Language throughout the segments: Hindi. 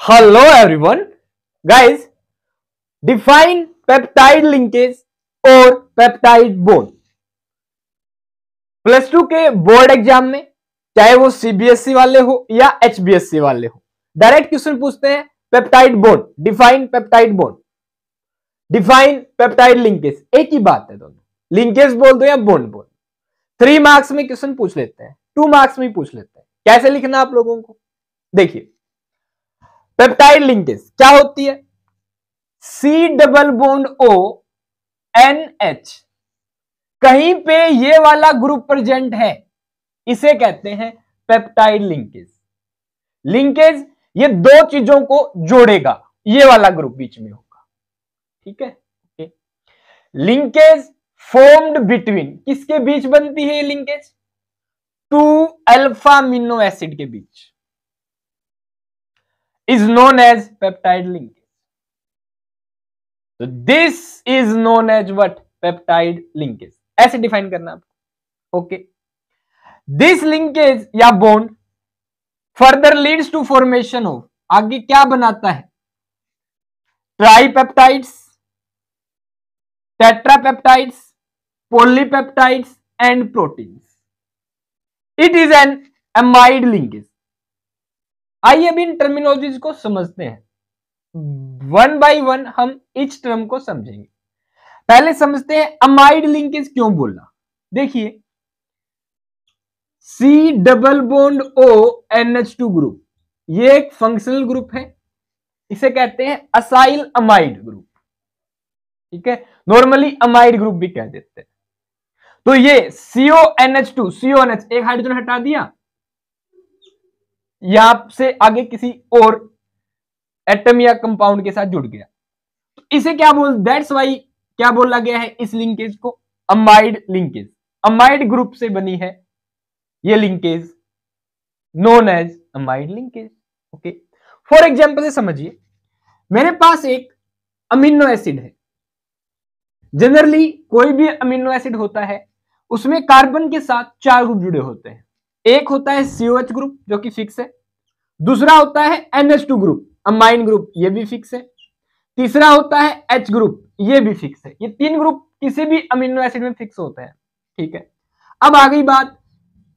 Hello everyone, guys. Define peptide linkage और पेप्टाइड बॉन्ड। प्लस टू के बोर्ड एग्जाम में चाहे वो सीबीएसई वाले हो या एचबीएसई वाले हो, डायरेक्ट क्वेश्चन पूछते हैं peptide bond, define peptide bond, define peptide linkage. एक ही बात है दोनों, लिंकेज बोल दो या बॉन्ड बोल। 3 मार्क्स में क्वेश्चन पूछ लेते हैं, 2 मार्क्स में पूछ लेते हैं। कैसे लिखना आप लोगों को देखिए। पेप्टाइड लिंकेज क्या होती है? C double bond O N H, कहीं पे ये वाला ग्रुप प्रेजेंट है, इसे कहते हैं पेप्टाइड लिंकेज। लिंकेज ये दो चीजों को जोड़ेगा, ये वाला ग्रुप बीच में होगा, ठीक है। लिंकेज फॉर्म्ड बिटवीन, किसके बीच बनती है ये लिंकेज? 2 अल्फा अमीनो एसिड के बीच, is known as peptide linkage. तो this is known as what? Peptide linkage. ऐसे डिफाइन करना आपको, ओके। दिस लिंकेज या bond further leads to formation of, आगे क्या बनाता है? Tripeptides, tetrapeptides, polypeptides and proteins. It is an amide linkage. आइए अब इन टर्मिनोलॉजीज को समझते हैं, वन बाय वन हम इच टर्म को समझेंगे। पहले समझते हैं अमाइड लिंकेज क्यों बोला। देखिए, C double bond O NH2 group, ये एक फंक्शनल ग्रुप है, इसे कहते हैं असाइल अमाइड ग्रुप, ठीक है। नॉर्मली अमाइड ग्रुप भी कह देते हैं। तो ये CONH2, CONH एक हाइड्रोजन हटा दिया, यहां से आगे किसी और एटम या कंपाउंड के साथ जुड़ गया, तो इसे क्या बोल, दैट्स वाई क्या बोला गया है इस लिंकेज को? Amide linkage. अमाइड ग्रुप से बनी है ये linkage, known as amide linkage, okay. For example से समझिए, मेरे पास एक अमीनो एसिड है। जनरली कोई भी अमीनो एसिड होता है, उसमें कार्बन के साथ 4 ग्रुप जुड़े होते हैं। एक होता है COH ग्रुप जो कि फिक्स है, दूसरा होता है NH2 ग्रुप, अमाइन ग्रुप, ये भी फिक्स है। तीसरा होता है H ग्रुप, ये भी फिक्स है। ये 3 ग्रुप किसी भी अमीनो एसिड में फिक्स होते हैं, ठीक है। अब आ गई बात,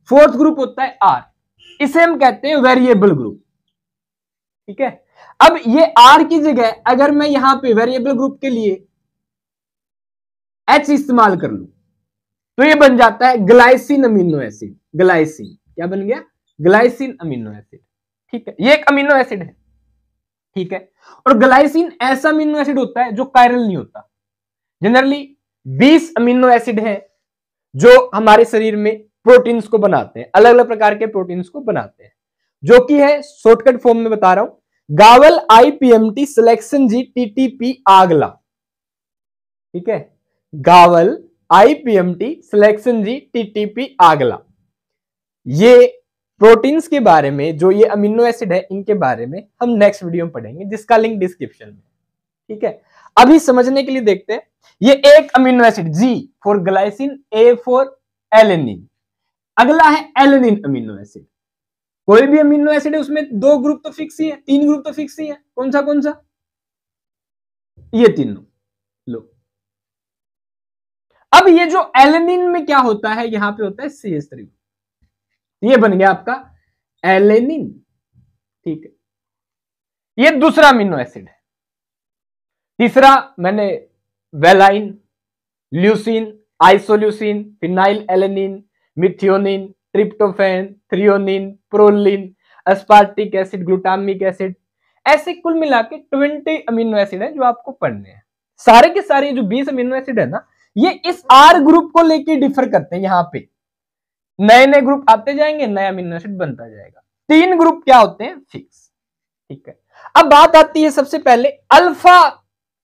4th ग्रुप होता है R, इसे हम कहते हैं वेरिएबल ग्रुप, ठीक है। अब ये R की जगह अगर मैं यहां पे वेरिएबल ग्रुप के लिए H इस्तेमाल कर लूं, तो ये बन जाता है ग्लाइसिन अमीनो एसिड। ग्लाइसिन क्या बन गया? ग्लाइसिन अमीनो एसिड, ठीक है। ये एक अमीनो एसिड है, ठीक है। और ग्लाइसिन ऐसा अमीनो एसिड होता है जो कायरल नहीं होता। जनरली 20 अमीनो एसिड है जो हमारे शरीर में प्रोटीन्स को बनाते हैं, अलग अलग प्रकार के प्रोटीन्स को बनाते हैं, जो कि है शॉर्टकट फॉर्म में बता रहा हूं, गावल IPMT सिलेक्शन जी TTP आगला, ठीक है। गावल IPMT सिलेक्शन जी TTP आगला। ये प्रोटीन्स के बारे में, जो ये अमीनो एसिड है, इनके बारे में हम नेक्स्ट वीडियो में पढ़ेंगे, जिसका लिंक डिस्क्रिप्शन में, ठीक है। अभी समझने के लिए देखते हैं, ये एक amino acid G for glycine, A for alanine. अगला है एलेनिन अमीनो एसिड। कोई भी अमीनो एसिड है उसमें 2 ग्रुप तो फिक्स ही है, 3 ग्रुप तो फिक्स ही है। कौन सा कौन सा? ये तीनों लो। अब ये जो एलेनिन में क्या होता है, यहां पे होता है CH3, ये बन गया आपका एलेनिन, ठीक है। ये दूसरा अमीनो एसिड है। तीसरा मैंने valine, leucine, isoleucine, phenylalanine, methionine, tryptophan, threonine, proline, aspartic acid, glutamic acid, ऐसे कुल मिला के 20 अमीनो एसिड है जो आपको पढ़ने हैं। सारे के सारे जो 20 अमीनो एसिड है ना, ये इस R ग्रुप को लेके डिफर करते हैं। यहां पे नए नए ग्रुप आते जाएंगे, नया अमीनो एसिड बनता जाएगा। 3 ग्रुप क्या होते हैं? फिक्स, ठीक है। अब बात आती है सबसे पहले अल्फा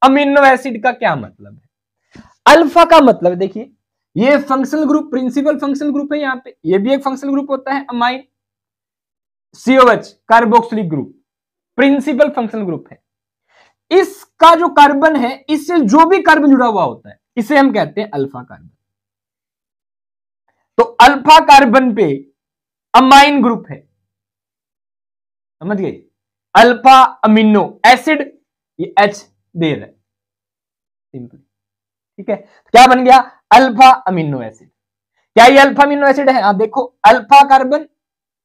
अमीनो एसिड का क्या मतलब है। अल्फा का मतलब देखिए, ये functional group, principal functional group है। यहां पे ये भी एक फंक्शनल ग्रुप होता है, amine. COH carboxylic group principal functional group है। इसका जो कार्बन है, इससे जो भी कार्बन जुड़ा हुआ होता है, इसे हम कहते हैं अल्फा कार्बन। तो अल्फा कार्बन पे अमाइन ग्रुप है, समझ गए। अल्फा अमीनो एसिड, ये H दे रहा है सिंपल, ठीक है। क्या बन गया? Alpha amino acid. क्या ये अल्फा अमीनो एसिड है? आप देखो अल्फा कार्बन,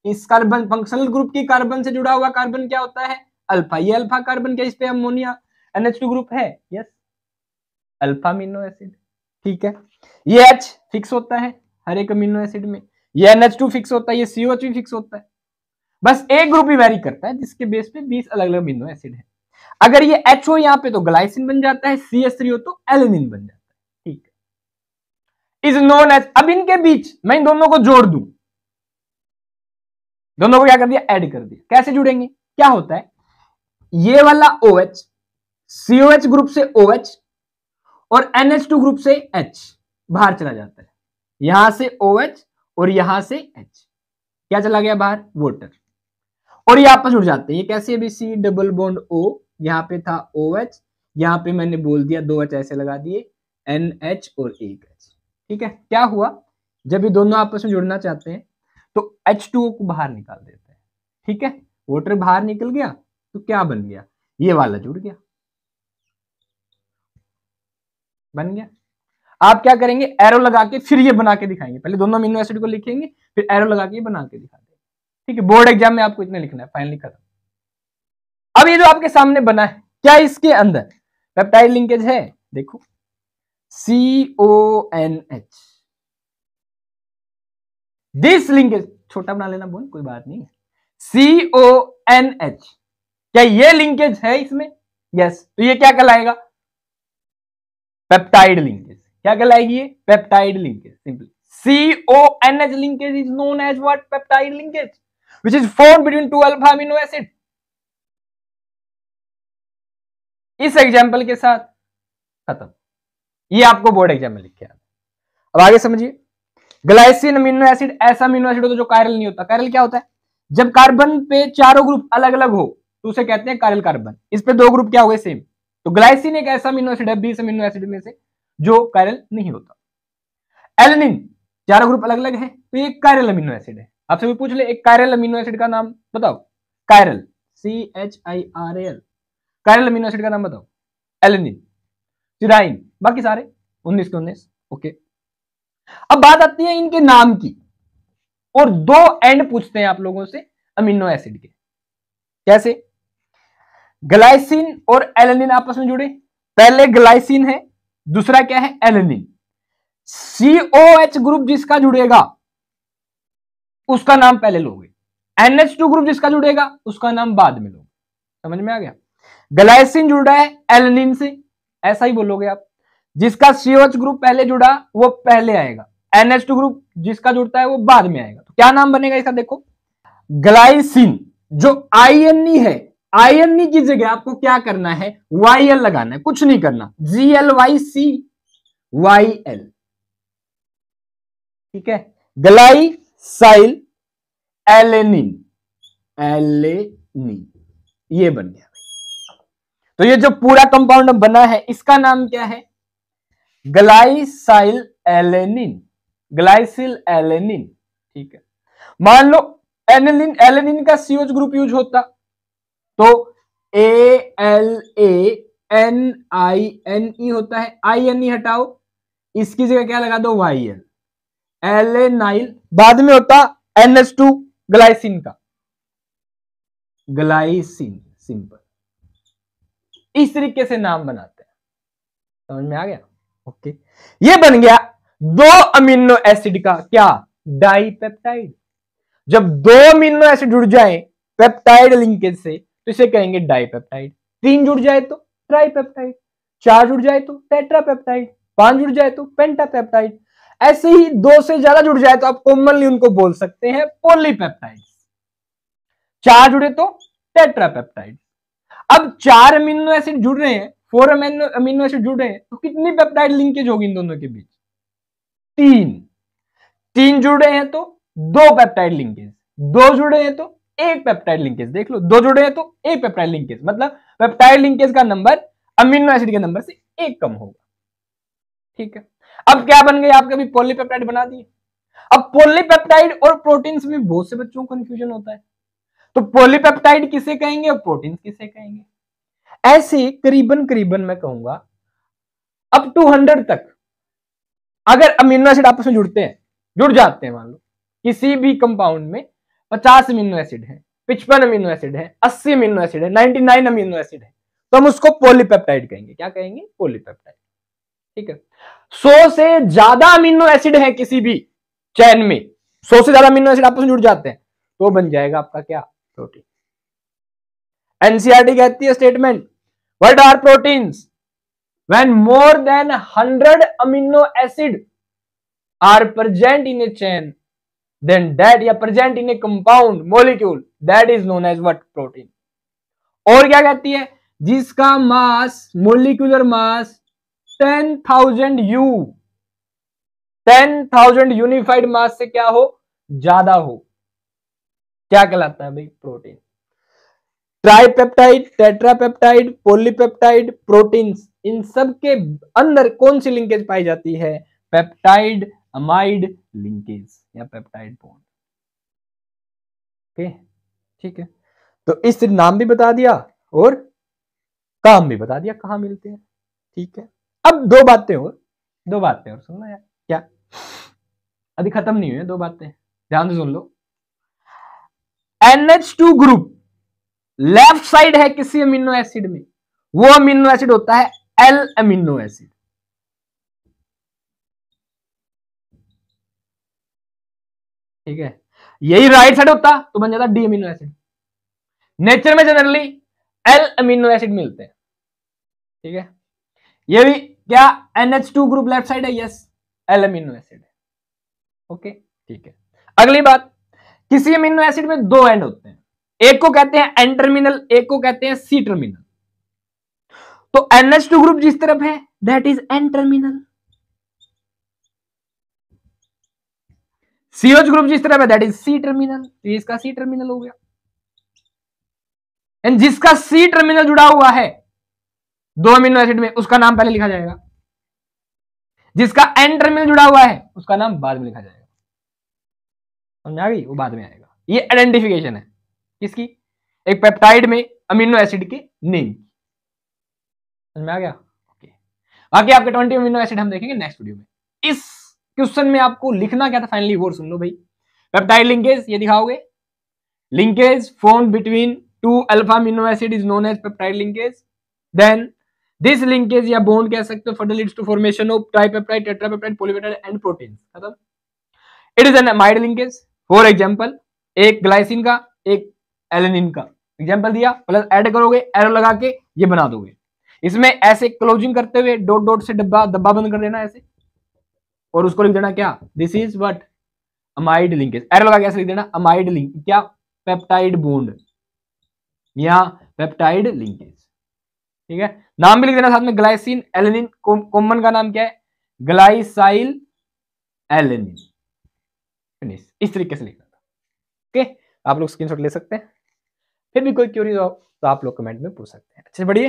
इस कार्बन फंक्शनल ग्रुप की कार्बन से जुड़ा हुआ कार्बन क्या होता है? अल्फा। ये अल्फा कार्बन क्या इस पे अमोनिया NH2 ग्रुप है? यस, अल्फा अमीनो एसिड, ठीक है। ये H फिक्स होता है हर एक अमीनो एसिड में, ये NH2 फिक्स होता है, ये COH भी फिक्स होता है, बस एक ग्रुप ही वेरी करता है जिसके बेस पे 20 अलग अलग अमीनो एसिड है। अगर ये H हो यहाँ पे तो ग्लाइसिन बन जाता है, CH3 हो तो एलेनिन बन जाता है, ठीक है। इज नोन एज, अब इनके बीच मैं इन दोनों को जोड़ दूं, दोनों को क्या कर दिया? ऐड कर दिया। कैसे जुड़ेंगे? क्या होता है, ये वाला OH COH ग्रुप से OH और NH2 ग्रुप से H बाहर चला जाता है, यहां से OH और यहां से H क्या चला गया बाहर? वाटर, और ये आपस जुड़ जाते हैं। ये कैसे? अभी C डबल बॉन्ड O, यहां पे था OH, यहां पे मैंने बोल दिया 2 H ऐसे लगा दिए, NH और 1 H, ठीक है। क्या हुआ? जब ये दोनों आपस में जुड़ना चाहते हैं तो H2O को बाहर निकाल देते हैं, ठीक है। वाटर बाहर निकल गया तो क्या बन गया? ये वाला जुड़ गया, बन गया। आप क्या करेंगे? एरो लगा के फिर ये बना के दिखाएंगे, पहले दोनों अमीनो एसिड को लिखेंगे फिर एरो लगा के बना के दिखा देंगे, ठीक है। बोर्ड एग्जाम में आपको इतना लिखना है, फाइनली खत्म। अब ये जो आपके सामने बना है, क्या इसके अंदर पेप्टाइड लिंकेज है? देखो CONH, दिस लिंकेज छोटा बना लेना बोल, कोई बात नहीं, CONH, क्या ये लिंकेज है इसमें? यस, तो ये क्या कहलाएगा? Peptide linkage. क्या कहलाएगी ये? Peptide linkage, simply. CONH linkage is known as what? Peptide linkage, which is formed between two alpha amino acid. इस एग्जाम्पल के साथ खत्म, ये आपको बोर्ड एग्जाम में लिख के आना। अब आगे समझिए, ग्लाइसिन अमीनो एसिड ऐसा अमीनो एसिड होता जो कायरल नहीं होता। कायरल क्या होता है? जब कार्बन पे चारों ग्रुप अलग अलग हो तो उसे कहते हैं कायरल कार्बन। इस पे दो ग्रुप क्या हो गए? सेम। तो ग्लाइसिन एक ऐसा अमीनो एसिड है 20 अमीनो एसिड में से जो कायरल नहीं होता। एलेनिन चारों ग्रुप अलग अलग है तो ये कायरल अमीनो एसिड है। आपसे कोई पूछ ले एक कायरल अमीनो एसिड का नाम बताओ, chiral, CHIRAL, chiral amino acid का नाम बताओ। एलेनिन, सिराइन, बाकी सारे 19 के 19, ओके। अब बात आती है इनके नाम की, और दो एंड पूछते हैं आप लोगों से अमीनो एसिड के। कैसे? ग्लाइसिन और एलेनिन आपस में जुड़े, पहले ग्लाइसिन है, दूसरा क्या है? एलेनिन। COH ग्रुप जिसका जुड़ेगा उसका नाम पहले लोगे, NH2 ग्रुप जिसका जुड़ेगा उसका नाम बाद में लोगे। समझ में आ गया? ग्लाइसिन जुड़ रहा है एलेनिन से, ऐसा ही बोलोगे आप। जिसका COH ग्रुप पहले जुड़ा वो पहले आएगा, NH2 ग्रुप जिसका जुड़ता है वो बाद में आएगा। तो क्या नाम बनेगा इसका? देखो, ग्लाइसिन जो INE है, INE की जगह आपको क्या करना है? YL लगाना है, कुछ नहीं करना, GLYCYL, ठीक है। ग्लाइसाइल एलेनिन, एलेनिन, ये बन गया। तो ये जो पूरा कंपाउंड बना है इसका नाम क्या है? ग्लाइसाइल एलेनिन, ग्लाइसिल एलेनिन, ठीक है। मान लो एलेनिन, एलेनिन का COH ग्रुप यूज होता तो ALANINE होता है, INE हटाओ, इसकी जगह क्या लगा दो? YL, एलेनाइल। बाद में होता NH2 ग्लाइसिन का, ग्लाइसिन, सिंपल। इस तरीके से नाम बनाते हैं, समझ में आ गया? ओके, ये बन गया दो अमीनो एसिड का क्या? डाइपेप्टाइड। जब दो अमीनो एसिड जुड़ जाए पेप्टाइड लिंकेज से तो इसे कहेंगे डाइपेप्टाइड। 3 जुड़ जाए तो ट्राइपेप्टाइड, 4 जुड़ जाए तो टेट्रापेप्टाइड, 5 जुड़ जाए तो पेंटापेप्टाइड, ऐसे ही 2 से ज्यादा जुड़ जाए तो आप कॉमनली उनको बोल सकते हैं पॉलीपेप्टाइड। 4 जुड़े तो टेट्रापेप्टाइड। अब 4 अमीनो एसिड जुड़ रहे हैं, 4 अमीनो एसिड जुड़ रहे हैं तो कितनी पेप्टाइड लिंकेज होगी इन दोनों के बीच? 3 जुड़ रहे हैं तो 2 पेप्टाइड लिंकेज, 2 जुड़े हैं तो 1 पेप्टाइड लिंकेज। देख लो, 2 जुड़े हैं तो 1 पेप्टाइड लिंकेज, मतलब पेप्टाइड लिंकेज का नंबर अमीनो एसिड के नंबर से 1 कम होगा, ठीक है। अब क्या बन गए? आपके भी पॉलीपेप्टाइड बना दिए। अब पॉलीपेप्टाइड और प्रोटीन्स में बहुत से बच्चों को कंफ्यूजन होता है, तो पॉलीपेप्टाइड किसे कहेंगे और प्रोटीन किसे कहेंगे। ऐसे करीबन करीबन मैं कहूंगा अप टू 100 तक अगर अमीनो एसिड आपस में जुड़ जाते हैं, मान लो किसी भी कंपाउंड में 50 अमीनो एसिड है, 55 अमीनो एसिड है, 80 अमीनो एसिड है, 99 अमीनो एसिड है, तो हम उसको पॉलीपेप्टाइड कहेंगे। क्या कहेंगे? पॉलीपेप्टाइड। ठीक है। 100 से ज्यादा अमीनो एसिड है किसी भी चैन में, 100 से ज्यादा अमीनो एसिड आपस में जुड़ जाते हैं तो बन जाएगा आपका क्या? प्रोटीन। एनसीईआरटी कहती है statement, what are proteins when more than 100 amino acid are present in a chain then that या present in a compound molecule that is known as what? protein। और क्या कहती है? जिसका mass, molecular mass 10,000 U, 10,000 unified mass से क्या हो? ज्यादा हो, क्या कहलाता है भाई? Protein. Tripeptide, tetrapeptide, polypeptide, proteins, इन सब के अंदर कौन सी लिंकेज पाई जाती है? पेप्टाइड अमाइड लिंकेज या पेप्टाइड बॉन्ड। ओके, ठीक है। तो इस नाम भी बता दिया और काम भी बता दिया कहां मिलते हैं। ठीक है। अब दो बातें और सुनना यार। क्या? अभी खत्म नहीं हुई है, दो बातें ध्यान से सुन लो। NH2 ग्रुप लेफ्ट साइड है किसी अमीनो एसिड में, वो अमीनो एसिड होता है L अमीनो एसिड। ठीक है। यही राइट साइड होता तो बन जाता डी अमीनो एसिड। नेचर में जनरली L अमीनो एसिड मिलते हैं। ठीक है। ये भी क्या? NH2 ग्रुप लेफ्ट साइड है, यस, L अमीनो एसिड है। ओके, ठीक है। अगली बात, किसी अमीनो एसिड में दो एंड होते हैं, एक को कहते हैं एन टर्मिनल, एक को कहते हैं सी टर्मिनल। तो NH2 ग्रुप जिस तरफ है that is an terminal, CH group जिस तरफ है दैट इज सी टर्मिनल। तो इसका सी टर्मिनल हो गया। एंड जिसका सी टर्मिनल जुड़ा हुआ है दो अमीनो एसिड में, उसका नाम पहले लिखा जाएगा, जिसका एन टर्मिनल जुड़ा हुआ है उसका नाम बाद में लिखा जाएगा। समझ आ गई? वो बाद में आएगा। ये आइडेंटिफिकेशन है किसकी? एक पेप्टाइड में अमीनो एसिड के नेम। समझ में आ गया? ओके। बाकी आपके 20 अमीनो एसिड हम देखेंगे नेक्स्ट वीडियो में। इस क्वेश्चन में आपको लिखना क्या था फाइनली वो सुन लो भाई। पेप्टाइड लिंकेज ये दिखाओगे, linkage formed between two alpha amino acid is known as peptide linkage. Then this linkage या बॉन्ड कह सकते हो further leads to formation of tripeptide, tetrapeptide, polypeptide and protein. खत्म। It is an amide linkage. For example, एक ग्लाइसिन का एक एलेनिन का एग्जांपल दिया, प्लस ऐड करोगे, एरो लगा के ये बना दोगे। इसमें ऐसे क्लोजिंग करते हुए डॉट डॉट से डब्बा बंद कर देना ऐसे, और उसको लिख देना क्या? This is what? Amide linkage. Arrow लगा के ऐसे लिख देना अमाइड लिंक, क्या? पेप्टाइड बॉन्ड या पेप्टाइड लिंकेज। ठीक है। नाम भी लिख देना साथ में, ग्लाइसिन, एलेनिन। कॉमन का नाम क्या है? ग्लाइसाइल एलेनिन। फिनिश। इस तरीके से लिखना था। ओके, आप लोग स्क्रीनशॉट ले सकते हैं। फिर भी कोई क्वेरी हो तो आप लोग कमेंट में पूछ सकते हैं। अच्छे बढ़िए।